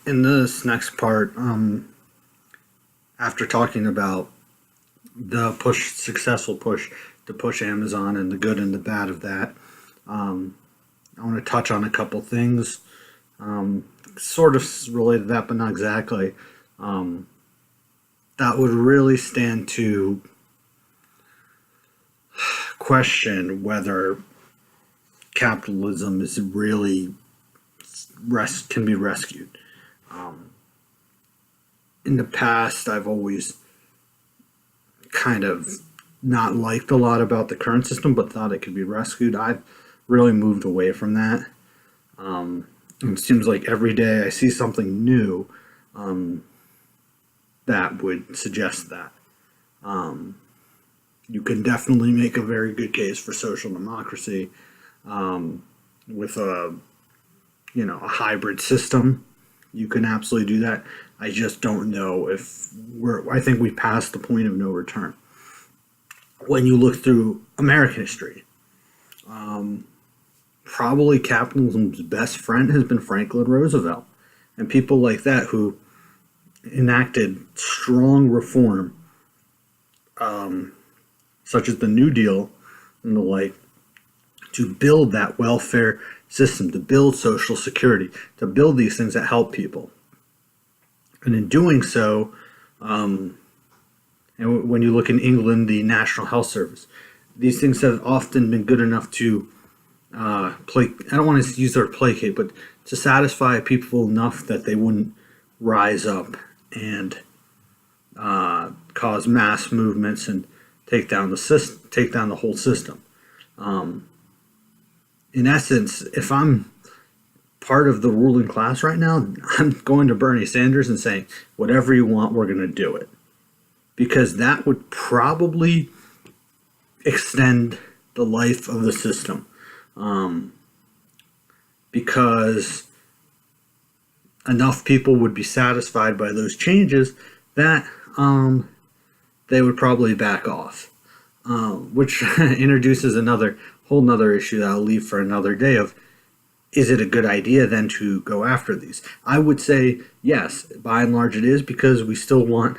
in this next part, after talking about the successful push to push Amazon and the good and the bad of that, I want to touch on a couple things, sort of related to that, but not exactly. That would really stand to question whether capitalism is really can be rescued. In the past, I've always kind of not liked a lot about the current system, but thought it could be rescued. I've really moved away from that. It seems like every day I see something new that would suggest that. You can definitely make a very good case for social democracy with a hybrid system. You can absolutely do that. I just don't know if I think we passed the point of no return. When you look through American history, probably capitalism's best friend has been Franklin Roosevelt and people like that who enacted strong reform, such as the New Deal and the like, to build that welfare system, to build Social Security, to build these things that help people. And in doing so, and when you look in England, the National Health Service, these things have often been good enough to I don't want to use the word placate, but to satisfy people enough that they wouldn't rise up and cause mass movements and take down the whole system. In essence, if I'm part of the ruling class right now, I'm going to Bernie Sanders and saying, whatever you want, we're going to do it. Because that would probably extend the life of the system. Because enough people would be satisfied by those changes that they would probably back off. Which introduces whole nother issue that I'll leave for another day of, is it a good idea then to go after these? I would say yes, by and large it is, because we still want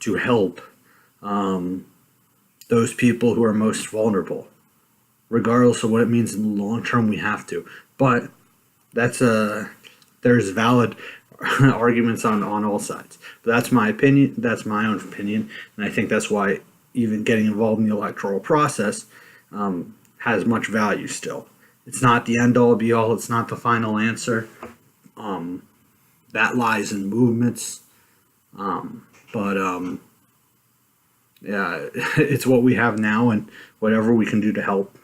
to help those people who are most vulnerable. Regardless of what it means in the long term, we have to. But there's valid arguments on all sides. But that's my opinion. That's my own opinion. And I think that's why even getting involved in the electoral process has much value still. It's not the end-all, be-all. It's not the final answer. That lies in movements. Yeah, it's what we have now, and whatever we can do to help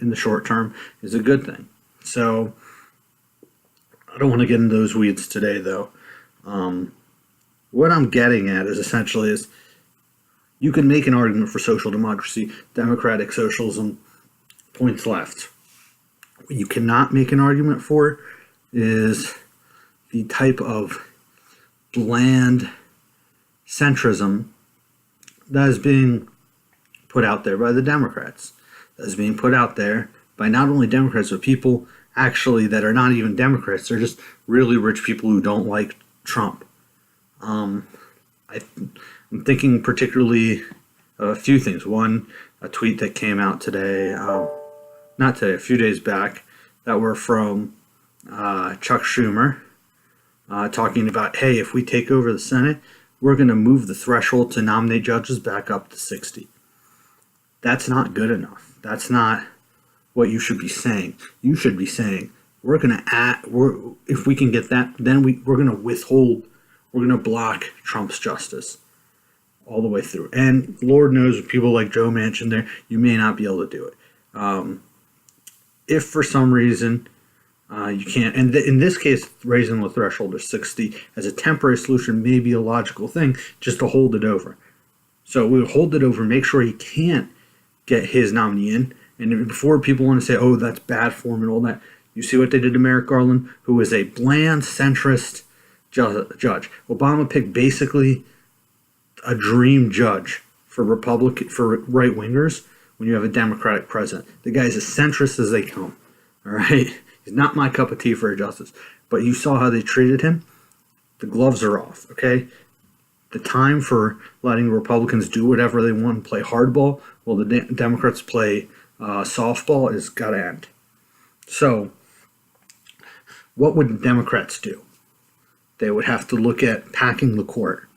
in the short term is a good thing. So I don't want to get into those weeds today, though. What I'm getting at is essentially is you can make an argument for social democracy, democratic socialism, points left. What you cannot make an argument for is the type of bland centrism that is being put out there by the Democrats. That is being put out there by not only Democrats, but people actually that are not even Democrats. They're just really rich people who don't like Trump. I'm thinking particularly of a few things. One, a tweet that came out today, not today, a few days back, that were from Chuck Schumer, talking about, hey, if we take over the Senate, we're going to move the threshold to nominate judges back up to 60. That's not good enough. That's not what you should be saying. You should be saying, if we can get that, then we're going to withhold, we're going to block Trump's justice all the way through. And Lord knows with people like Joe Manchin there, you may not be able to do it. If for some reason you can't, and in this case, raising the threshold to 60 as a temporary solution may be a logical thing, just to hold it over. So we'll hold it over, make sure he can't get his nominee in. And before people want to say, oh, that's bad form and all that, you see what they did to Merrick Garland, who is a bland centrist judge. Obama picked basically a dream judge for right-wingers when you have a Democratic president. The guy's as centrist as they come. All right? He's not my cup of tea for a justice. But you saw how they treated him. The gloves are off, okay? The time for letting Republicans do whatever they want and play hardball while the Democrats play softball is got to end. So, what would the Democrats do? They would have to look at packing the court.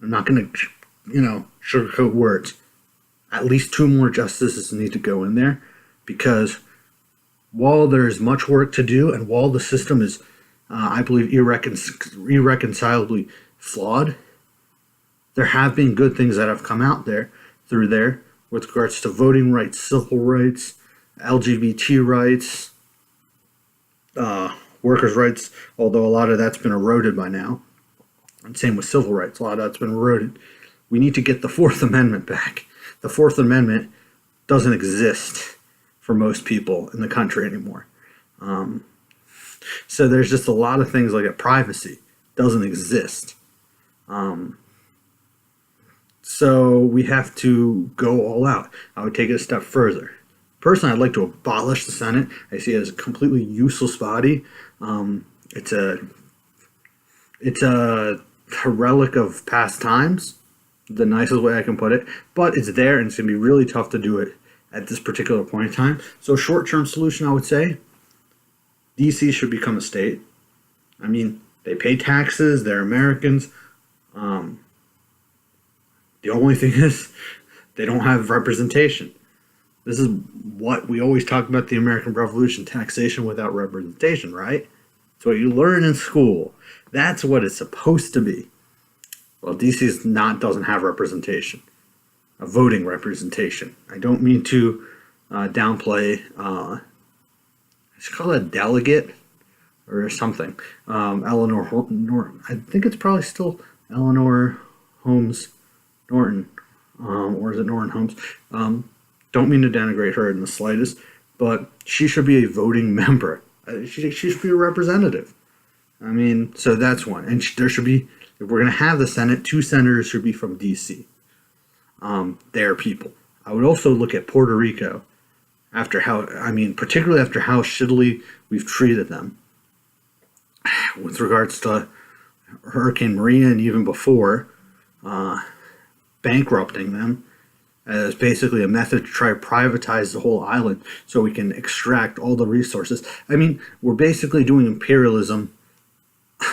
I'm not going to, sugarcoat words. At least 2 more justices need to go in there, because while there's much work to do and while the system is, I believe, irreconcilably flawed, there have been good things that have come out through there with regards to voting rights, civil rights, LGBT rights, workers' rights, although a lot of that's been eroded by now. And same with civil rights, a lot of that's been eroded. We need to get the Fourth Amendment back. The Fourth Amendment doesn't exist for most people in the country anymore. So there's just a lot of things like privacy doesn't exist. So we have to go all out. I would take it a step further. Personally, I'd like to abolish the Senate. I see it as a completely useless body. It's a relic of past times, the nicest way I can put it. But it's there, and it's going to be really tough to do it at this particular point in time. So short-term solution, I would say, D.C. should become a state. I mean, they pay taxes. They're Americans. The only thing is they don't have representation. This is what we always talk about, the American Revolution, taxation without representation, right? It's what you learn in school. That's what it's supposed to be. Well, DC doesn't have representation, a voting representation. I don't mean to downplay, it's called a delegate or something. Eleanor Norton, I think it's probably still Eleanor Holmes Norton, or is it Norton Holmes? Don't mean to denigrate her in the slightest, but she should be a voting member. She should be a representative. I mean, so that's one. And there should be, if we're going to have the Senate, 2 senators should be from D.C. Their people. I would also look at Puerto Rico, particularly after how shittily we've treated them with regards to Hurricane Maria and even before, bankrupting them as basically a method to try to privatize the whole island so we can extract all the resources. I mean, we're basically doing imperialism.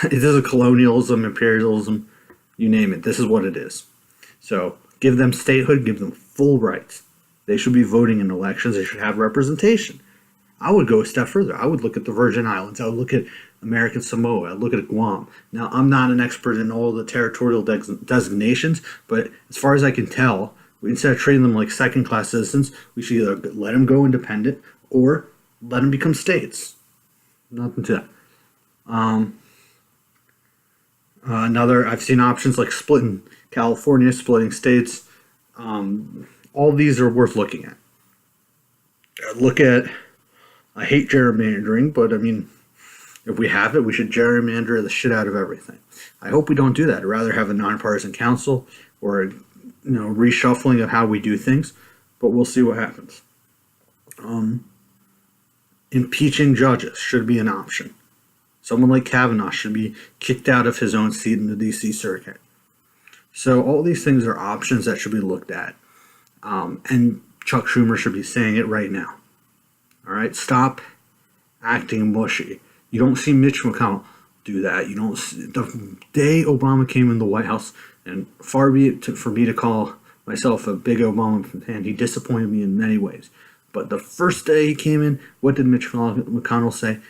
This is a colonialism, imperialism, you name it. This is what it is. So give them statehood, give them full rights. They should be voting in elections. They should have representation. I would go a step further. I would look at the Virgin Islands. I would look at American Samoa. I'd look at Guam. Now, I'm not an expert in all the territorial designations, but as far as I can tell, instead of treating them like second-class citizens, we should either let them go independent or let them become states. Nothing to that. I've seen options like splitting California, splitting states. All these are worth looking at. I hate gerrymandering, but I mean, if we have it, we should gerrymander the shit out of everything. I hope we don't do that. I'd rather have a nonpartisan council or a reshuffling of how we do things, but we'll see what happens. Impeaching judges should be an option. Someone like Kavanaugh should be kicked out of his own seat in the D.C. circuit. So all these things are options that should be looked at. And Chuck Schumer should be saying it right now. All right, stop acting mushy. You don't see Mitch McConnell do that. You don't see, the day Obama came in the White House, and far be it for me to call myself a big Obama fan, he disappointed me in many ways. But the first day he came in, what did Mitch McConnell say?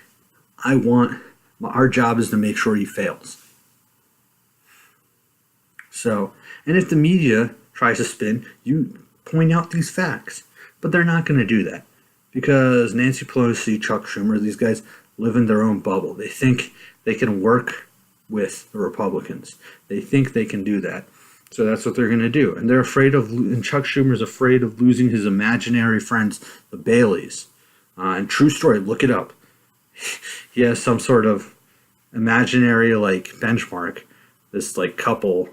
Our job is to make sure he fails. So, and if the media tries to spin, you point out these facts. But they're not going to do that. Because Nancy Pelosi, Chuck Schumer, these guys live in their own bubble. They think they can work with the Republicans. They think they can do that. So that's what they're going to do. And they're afraid of, and Chuck Schumer's afraid of losing his imaginary friends, the Baileys. And true story, look it up. He has some sort of imaginary benchmark, this couple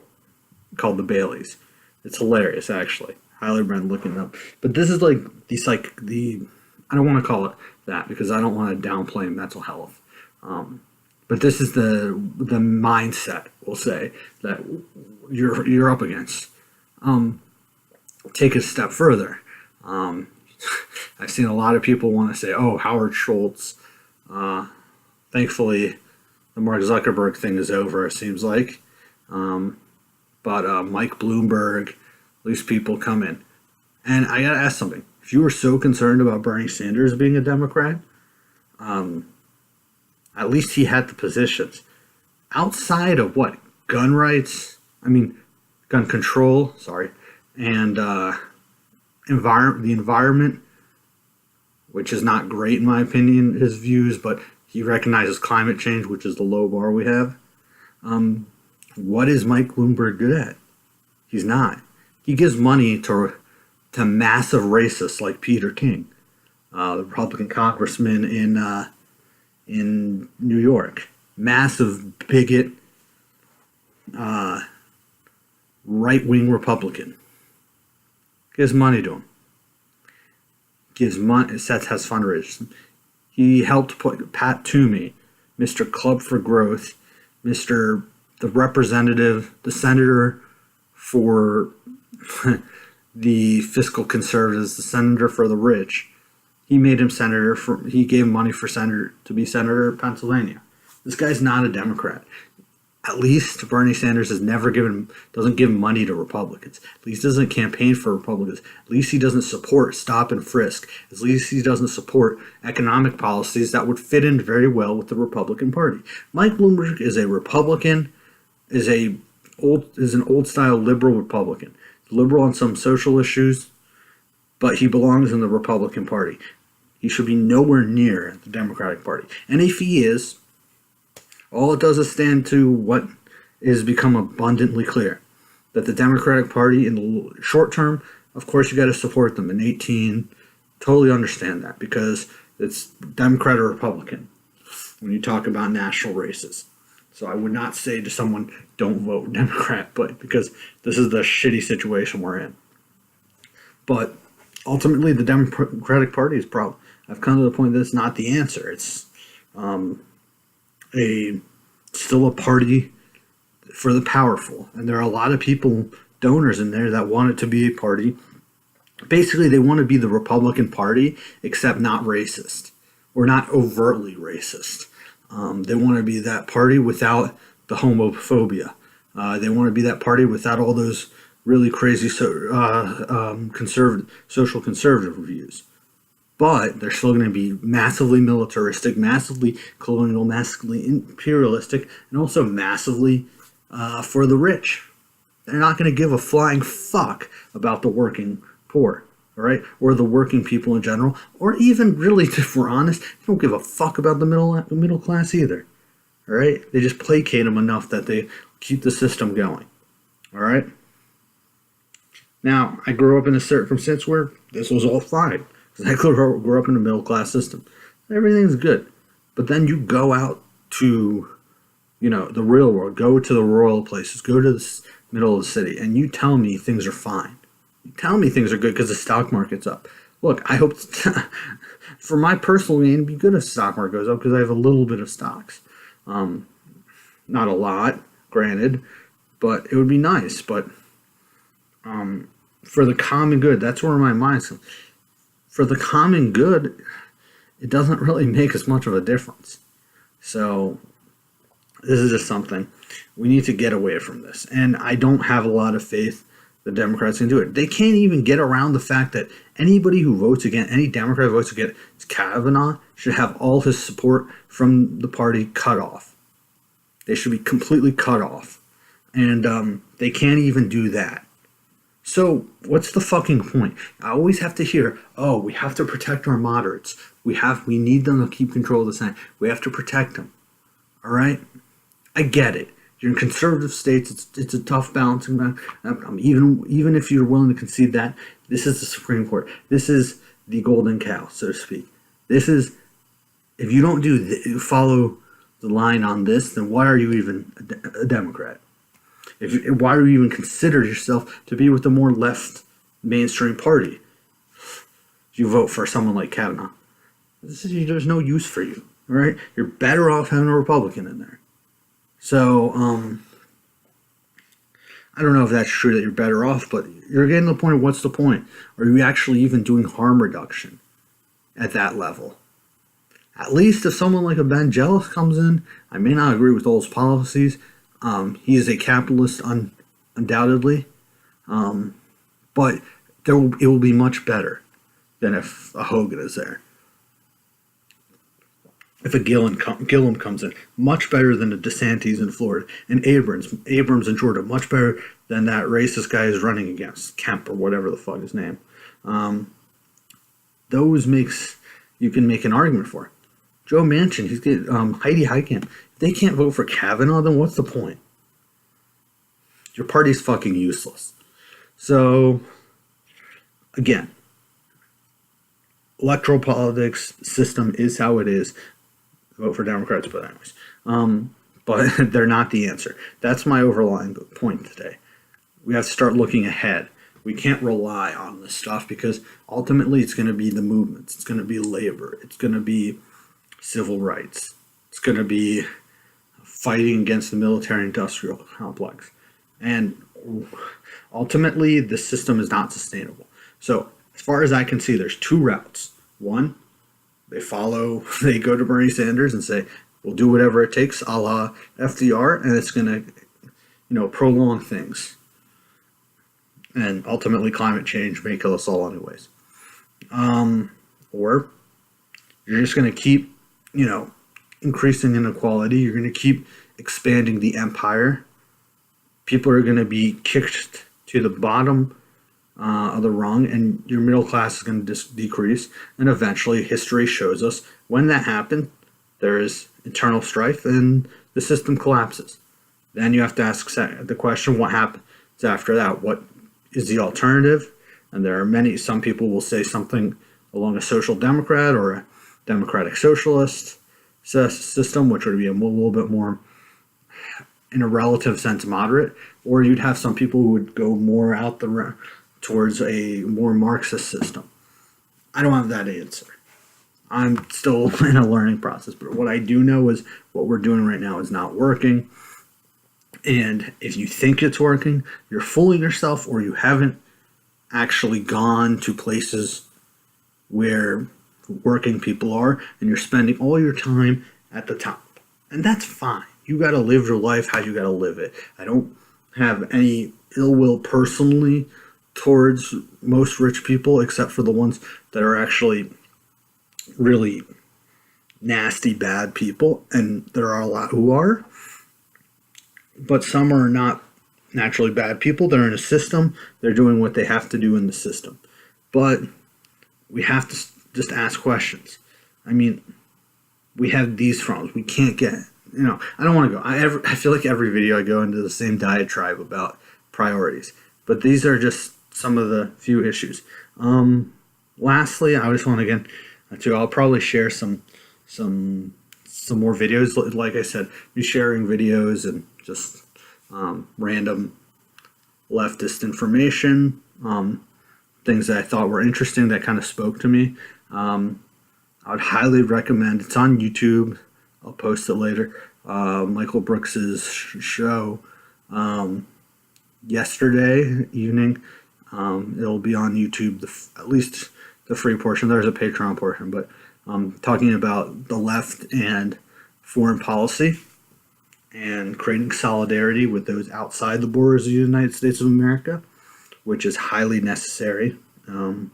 called the Baileys. It's hilarious, actually. Highly recommend looking it up. But this is I don't want to call it that because I don't want to downplay mental health. But this is the mindset, we'll say, that you're up against. Take it a step further. I've seen a lot of people want to say, "Oh, Howard Schultz." Thankfully, the Mark Zuckerberg thing is over. It seems like, but Mike Bloomberg, these people come in, and I gotta ask something. If you were so concerned about Bernie Sanders being a Democrat, at least he had the positions. Outside of what? Gun rights? Gun control, sorry. And the environment, which is not great in my opinion, his views, but he recognizes climate change, which is the low bar we have. What is Mike Bloomberg good at? He's not. He gives money to massive racists like Peter King, the Republican congressman in New York. Massive bigot, right-wing Republican. Gives money to him. Gives money. Has fundraisers. He helped put Pat Toomey, Mr. Club for Growth, the representative, the senator for the fiscal conservatives, the senator for the rich. He made him senator he gave money for senator to be senator of Pennsylvania. This guy's not a Democrat. At least Bernie Sanders doesn't give money to Republicans. At least doesn't campaign for Republicans. At least he doesn't support stop and frisk. At least he doesn't support economic policies that would fit in very well with the Republican Party. Mike Bloomberg is a Republican, is an old style liberal Republican. Liberal on some social issues, but he belongs in the Republican Party. He should be nowhere near the Democratic Party. And if he is, all it does is stand to what is become abundantly clear, that the Democratic Party in the short term, of course you got to support them in 18, totally understand that, because it's Democrat or Republican when you talk about national races. So I would not say to someone, don't vote Democrat, but because this is the shitty situation we're in. But ultimately the Democratic Party is probably, I've come to the point that it's not the answer. It's still a party for the powerful, and there are a lot of people, donors in there, that want it to be a party. Basically, they want to be the Republican Party, except not racist, or not overtly racist. They want to be that party without the homophobia. They want to be that party without all those really crazy social conservative views. But they're still going to be massively militaristic, massively colonial, massively imperialistic, and also massively for the rich. They're not going to give a flying fuck about the working poor, all right, or the working people in general, or even really, if we're honest, they don't give a fuck about the middle class either. All right, they just placate them enough that they keep the system going. All right. Now, I grew up in a circumstance where this was all fine. I grew up in a middle class system. Everything's good. But then you go out to, the real world, go to the rural places, go to the middle of the city, and you tell me things are fine. You tell me things are good because the stock market's up. Look, I hope, for my personal gain, it'd be good if the stock market goes up because I have a little bit of stocks. Not a lot, granted, but it would be nice. But for the common good, that's where my mind's going. For the common good, it doesn't really make as much of a difference. So this is just something. We need to get away from this. And I don't have a lot of faith the Democrats can do it. They can't even get around the fact that anybody who votes against, any Democrat who votes against Kavanaugh should have all his support from the party cut off. They should be completely cut off. And they can't even do that. So what's the fucking point? I always have to hear, oh, we have to protect our moderates. We need them to keep control of the Senate. We have to protect them. All right? I get it. You're in conservative states. It's a tough balancing act. Even if you're willing to concede that, this is the Supreme Court. This is the golden cow, so to speak. This is, if you don't follow the line on this, then why are you even a Democrat? Why do you even consider yourself to be with the more left mainstream party? You vote for someone like Kavanaugh. There's no use for you. right? You're better off having a Republican in there. So, I don't know if that's true that you're better off, but you're getting to the point of what's the point? Are you actually even doing harm reduction at that level? At least if someone like a Ben Jealous comes in, I may not agree with all his policies. He is a capitalist, undoubtedly, but it will be much better than if a Hogan is there. If a Gillum comes in, much better than a DeSantis in Florida, and Abrams in Georgia, much better than that racist guy is running against, Kemp or whatever the fuck his name. Those you can make an argument for. Joe Manchin, he's getting Heidi Heitkamp. If they can't vote for Kavanaugh, then what's the point? Your party's fucking useless. So, again, electoral politics system is how it is. Vote for Democrats, but anyways. But they're not the answer. That's my overlying point today. We have to start looking ahead. We can't rely on this stuff because ultimately it's going to be the movements. It's going to be labor. It's going to be civil rights. It's going to be fighting against the military-industrial complex. And ultimately, the system is not sustainable. So as far as I can see, there's two routes. One, they go to Bernie Sanders and say, we'll do whatever it takes, a la FDR, and it's going to, prolong things. And ultimately, climate change may kill us all anyways. Or you're just going to keep, increasing inequality. You're going to keep expanding the empire. People are going to be kicked to the bottom of the rung, and your middle class is going to decrease. And eventually, history shows us when that happens, there is internal strife and the system collapses. Then you have to ask the question, what happens after that? What is the alternative? And there are some people will say something along a social democrat or a democratic socialist system, which would be a little bit more, in a relative sense, moderate. Or you'd have some people who would go more towards a more Marxist system. I don't have that answer. I'm still in a learning process, but what I do know is what we're doing right now is not working. And if you think it's working, you're fooling yourself, or you haven't actually gone to places where working people are, and you're spending all your time at the top. And that's fine. You got to live your life how you got to live it. I don't have any ill will personally towards most rich people, except for the ones that are actually really nasty, bad people, and there are a lot who are. But some are not naturally bad people. They're in a system. They're doing what they have to do in the system. But we have to just ask questions. I mean, we have these problems. We can't get, I don't want to go. I feel like every video I go into the same diatribe about priorities. But these are just some of the few issues. Lastly, I just want I'll probably share some more videos. Like I said, be sharing videos and just random leftist information, things that I thought were interesting that kind of spoke to me. I would highly recommend. It's on YouTube. I'll post it later. Michael Brooks's show yesterday evening. It'll be on YouTube. At least the free portion. There's a Patreon portion, but talking about the left and foreign policy and creating solidarity with those outside the borders of the United States of America, which is highly necessary. I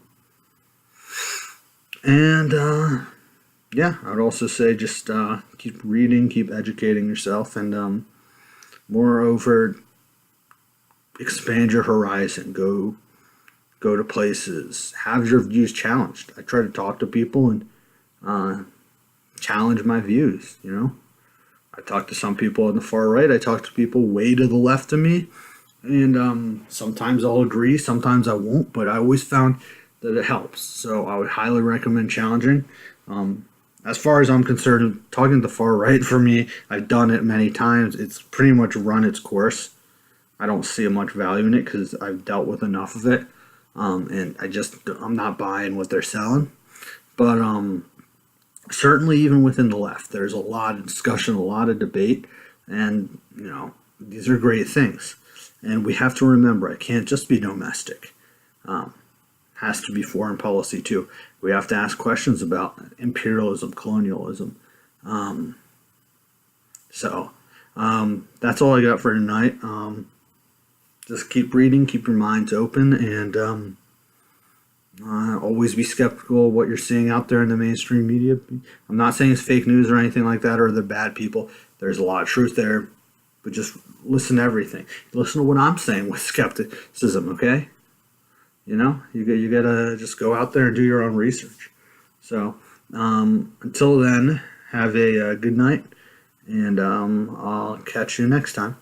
would also say just keep reading, keep educating yourself, and moreover, expand your horizon. Go to places. Have your views challenged. I try to talk to people and challenge my views, I talk to some people on the far right. I talk to people way to the left of me. And sometimes I'll agree, sometimes I won't, but I always found that it helps. So I would highly recommend challenging. As far as I'm concerned, talking to the far right, for me, I've done it many times. It's pretty much run its course. I don't see much value in it because I've dealt with enough of it. And I'm not buying what they're selling. But certainly even within the left, there's a lot of discussion, a lot of debate, and these are great things. And we have to remember it can't just be domestic. Has to be foreign policy too. We have to ask questions about imperialism, colonialism. So that's all I got for tonight. Just keep reading, keep your minds open, and always be skeptical of what you're seeing out there in the mainstream media. I'm not saying it's fake news or anything like that, or they're bad people. There's a lot of truth there, but just listen to everything. Listen to what I'm saying with skepticism, okay? You gotta just go out there and do your own research. So until then, have a good night, and I'll catch you next time.